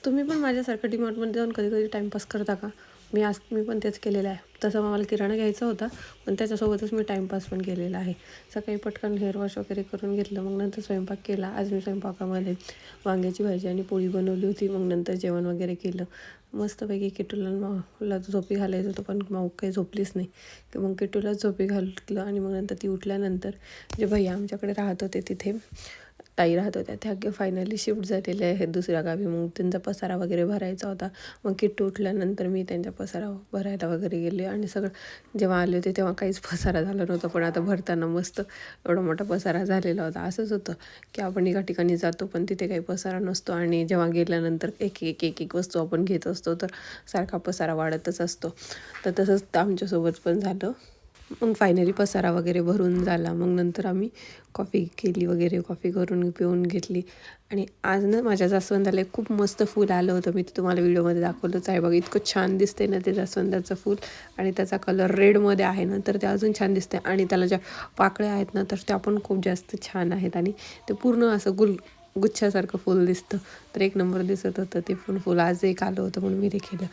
तुम्ही पण माझ्यासारखं डीमार्टमध्ये जाऊन कधी कधी टाईमपास करता का? मी पण तेच केलेलं आहे. तसं मला किराणा घ्यायचा होता, पण त्याच्यासोबतच मी टाईमपास पण केलेला आहे. सकाळी पटकन हेअर वॉश वगैरे करून घेतलं, मग नंतर स्वयंपाक केला. आज मी स्वयंपाकामध्ये वांग्याची भाजी आणि पोळी बनवली होती. मग नंतर जेवण वगैरे केलं. मस्तपैकी किटूला माऊला झोपी घालायचं होतं, पण माऊ काही झोपलीच नाही. की मग किटूला झोपी घातलं आणि मग नंतर ती उठल्यानंतर जे भैया आमच्याकडे राहत होते तिथे ताई राहत होत्या, त्या फायनली शिफ्ट झालेल्या आहेत दुसऱ्या गावी. मग त्यांचा पसारा वगैरे भरायचा होता. मग किट्टू उठल्यानंतर मी त्यांच्या पसारा भरायला वगैरे गेले आणि सगळं जेव्हा आले होते तेव्हा काहीच पसारा झाला नव्हता, पण आता भरताना मस्त एवढा मोठा पसारा झालेला होता. असंच होतं की आपण एका ठिकाणी जातो पण तिथे काही पसारा नसतो आणि जेव्हा गेल्यानंतर एक एक एक एक वस्तू आपण घेत असतो तर सारखा पसारा वाढतच असतो. तर तसंच आमच्यासोबत पण झालं. मग फायनली पसारा वगैरे भरून झाला. मग नंतर आम्ही कॉफी केली वगैरे, कॉफी करून पिऊन घेतली. आणि आज ना माझ्या जास्वंदाला एक खूप मस्त फूल आलं होतं. मी ते तुम्हाला व्हिडिओमध्ये दाखवलंच आहे बघा. इतकं छान दिसते ना ते जास्वंदाचं फूल, आणि त्याचा कलर रेडमध्ये आहे ना, तर ते अजून छान दिसते. आणि त्याला ज्या पाकळ्या आहेत ना, तर त्या पण खूप जास्त छान आहेत. आणि ते पूर्ण असं गुच्छासारखं फूल दिसतं. तर एक नंबर दिसत होतं ते फूल. आज एक आलं होतं म्हणून मी ते केलं.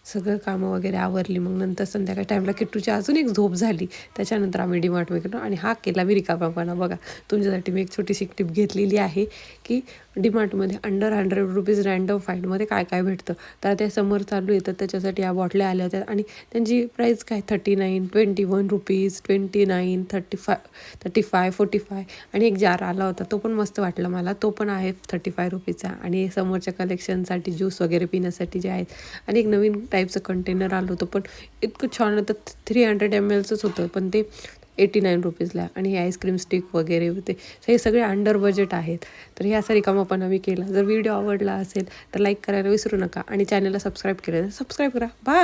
सगळं कामं वगैरे आवरली. मग नंतर संध्याकाळी टाईमला किट्टूची अजून एक झोप झाली. त्याच्यानंतर आम्ही डीमार्टमध्ये गेलो आणि हा केला मी रिकामापणा. बघा, तुमच्यासाठी मी एक छोटीशी टिप घेतलेली आहे की डीमार्टमध्ये अंडर 100 रुपीज रँडम फाईंडमध्ये काय काय भेटतं. तर ते समोर चालू येतं, त्याच्यासाठी या बॉटल्या आल्या होत्या आणि त्यांची प्राईस काय 39, 21 रुपीज, 29, 35, 45. आणि एक जार आला होता, तो पण मस्त वाटला मला. तो पण आहे 35 रुपीचा. आणि समोरच्या कलेक्शनसाठी ज्यूस वगैरे पिण्यासाठी जे आहेत. आणि एक नवीन टाईपचं कंटेनर आलं होतं, पण इतकं छान होतं. 300 mlच होतं, पण ते 89 रुपीजला. आणि हे आईस्क्रीम स्टिक वगैरे होते. हे सगळे अंडर बजेट आहेत. तर हे असा रिकामापणा मी केला. जर व्हिडिओ आवडला असेल तर लाईक करायला विसरू नका आणि चॅनलला सबस्क्राईब केलं तर सबस्क्राईब करा. बाय.